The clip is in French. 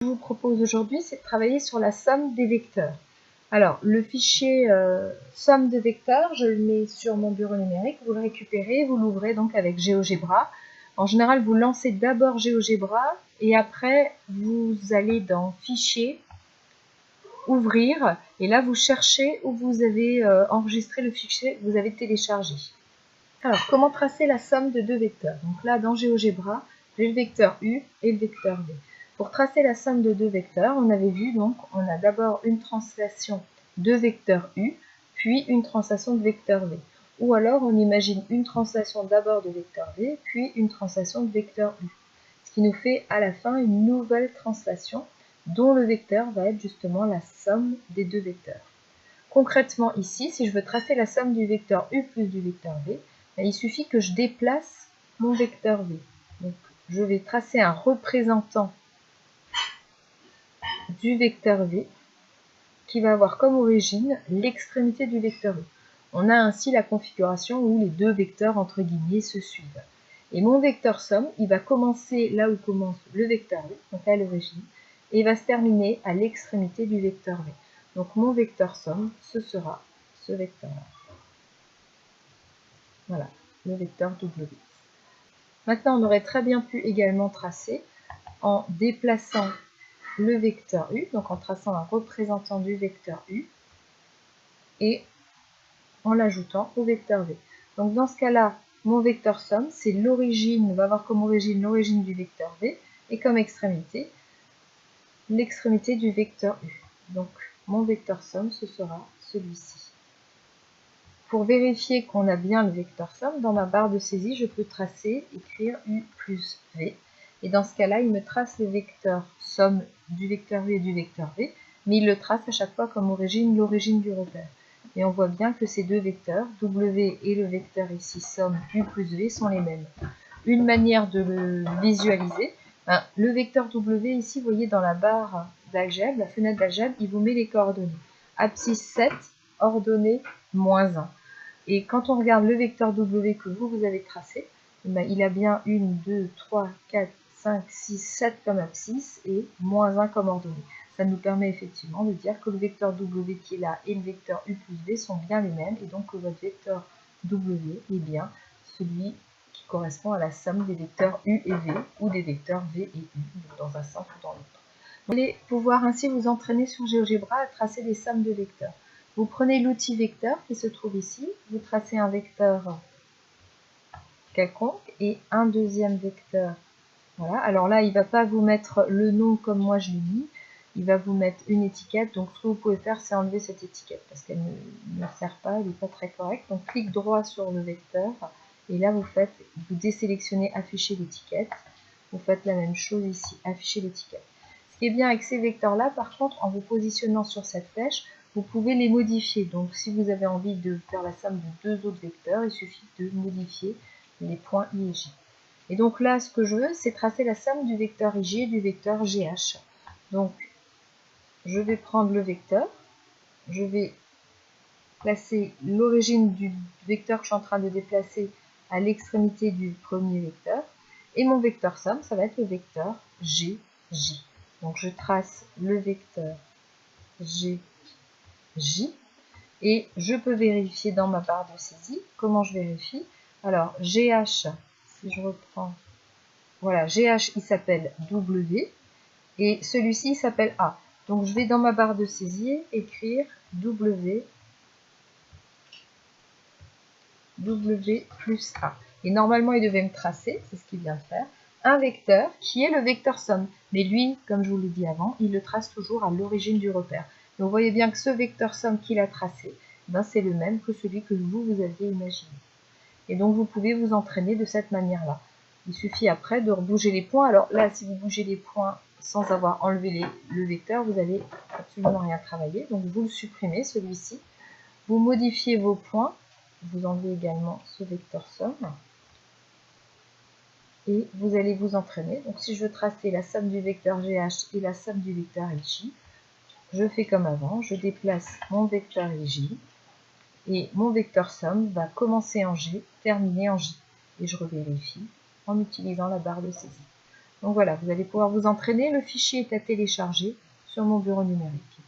Ce que je vous propose aujourd'hui, c'est de travailler sur la somme des vecteurs. Alors, le fichier somme de vecteurs, je le mets sur mon bureau numérique, vous le récupérez, vous l'ouvrez donc avec GeoGebra. En général, vous lancez d'abord GeoGebra et après, vous allez dans Fichier, Ouvrir, et là, vous cherchez où vous avez enregistré le fichier que vous avez téléchargé. Alors, comment tracer la somme de deux vecteurs? Donc là, dans GeoGebra, j'ai le vecteur U et le vecteur V. Pour tracer la somme de deux vecteurs, on avait vu, donc, on a d'abord une translation de vecteur U, puis une translation de vecteur V. Ou alors, on imagine une translation d'abord de vecteur V, puis une translation de vecteur U. Ce qui nous fait à la fin une nouvelle translation, dont le vecteur va être justement la somme des deux vecteurs. Concrètement ici, si je veux tracer la somme du vecteur U plus du vecteur V, il suffit que je déplace mon vecteur V. Donc, je vais tracer un représentant du vecteur V qui va avoir comme origine l'extrémité du vecteur U. On a ainsi la configuration où les deux vecteurs entre guillemets se suivent. Et mon vecteur somme, il va commencer là où commence le vecteur V, donc à l'origine, et va se terminer à l'extrémité du vecteur V. Donc mon vecteur somme, ce sera ce vecteur. Voilà, le vecteur W. Maintenant, on aurait très bien pu également tracer en déplaçant le vecteur U, donc en traçant un représentant du vecteur U, et en l'ajoutant au vecteur V. Donc dans ce cas-là, mon vecteur somme, c'est l'origine, va avoir comme origine l'origine du vecteur V, et comme extrémité, l'extrémité du vecteur U. Donc mon vecteur somme, ce sera celui-ci. Pour vérifier qu'on a bien le vecteur somme, dans ma barre de saisie, je peux tracer, écrire U plus V. Et dans ce cas-là, il me trace le vecteur somme du vecteur U et du vecteur V, mais il le trace à chaque fois comme origine l'origine du repère. Et on voit bien que ces deux vecteurs, W et le vecteur ici somme U plus V, sont les mêmes. Une manière de le visualiser, le vecteur W ici, vous voyez dans la barre d'algèbre, la fenêtre d'algèbre, il vous met les coordonnées. Abscisse 7, ordonnée moins 1. Et quand on regarde le vecteur W que vous avez tracé, il a bien 1, 2, 3, 4, 5, 6, 7 comme abscisse et moins 1 comme ordonnée. Ça nous permet effectivement de dire que le vecteur W qui est là et le vecteur U plus V sont bien les mêmes, et donc que votre vecteur W est bien celui qui correspond à la somme des vecteurs U et V, ou des vecteurs V et U, dans un sens ou dans l'autre. Vous allez pouvoir ainsi vous entraîner sur GeoGebra à tracer des sommes de vecteurs. Vous prenez l'outil vecteur qui se trouve ici, vous tracez un vecteur quelconque et un deuxième vecteur. Voilà. Alors là, il ne va pas vous mettre le nom comme moi je l'ai mis, il va vous mettre une étiquette. Donc ce que vous pouvez faire, c'est enlever cette étiquette parce qu'elle ne sert pas, elle n'est pas très correcte. Donc clic droit sur le vecteur et là vous désélectionnez afficher l'étiquette. Vous faites la même chose ici, afficher l'étiquette. Ce qui est bien avec ces vecteurs-là, par contre, en vous positionnant sur cette flèche, vous pouvez les modifier. Donc si vous avez envie de faire la somme de deux autres vecteurs, il suffit de modifier les points I et J. Et donc là, ce que je veux, c'est tracer la somme du vecteur IJ et du vecteur GH. Donc, je vais prendre le vecteur, je vais placer l'origine du vecteur que je suis en train de déplacer à l'extrémité du premier vecteur, et mon vecteur somme, ça va être le vecteur GJ. Donc je trace le vecteur GJ, et je peux vérifier dans ma barre de saisie. Comment je vérifie? Alors, GH, si je reprends, voilà, GH, il s'appelle W, et celui-ci, il s'appelle A. Donc, je vais dans ma barre de saisie écrire W plus A. Et normalement, il devait me tracer, c'est ce qu'il vient de faire, un vecteur qui est le vecteur somme. Mais lui, comme je vous l'ai dit avant, il le trace toujours à l'origine du repère. Donc, vous voyez bien que ce vecteur somme qu'il a tracé, c'est le même que celui que vous aviez imaginé. Et donc, vous pouvez vous entraîner de cette manière-là. Il suffit après de rebouger les points. Alors là, si vous bougez les points sans avoir enlevé le vecteur, vous n'allez absolument rien travailler. Donc, vous le supprimez, celui-ci. Vous modifiez vos points. Vous enlevez également ce vecteur somme. Et vous allez vous entraîner. Donc, si je veux tracer la somme du vecteur GH et la somme du vecteur IJ, je fais comme avant. Je déplace mon vecteur IJ. Et mon vecteur somme va commencer en G, terminer en J. Et je revérifie en utilisant la barre de saisie. Donc voilà, vous allez pouvoir vous entraîner. Le fichier est à télécharger sur mon bureau numérique.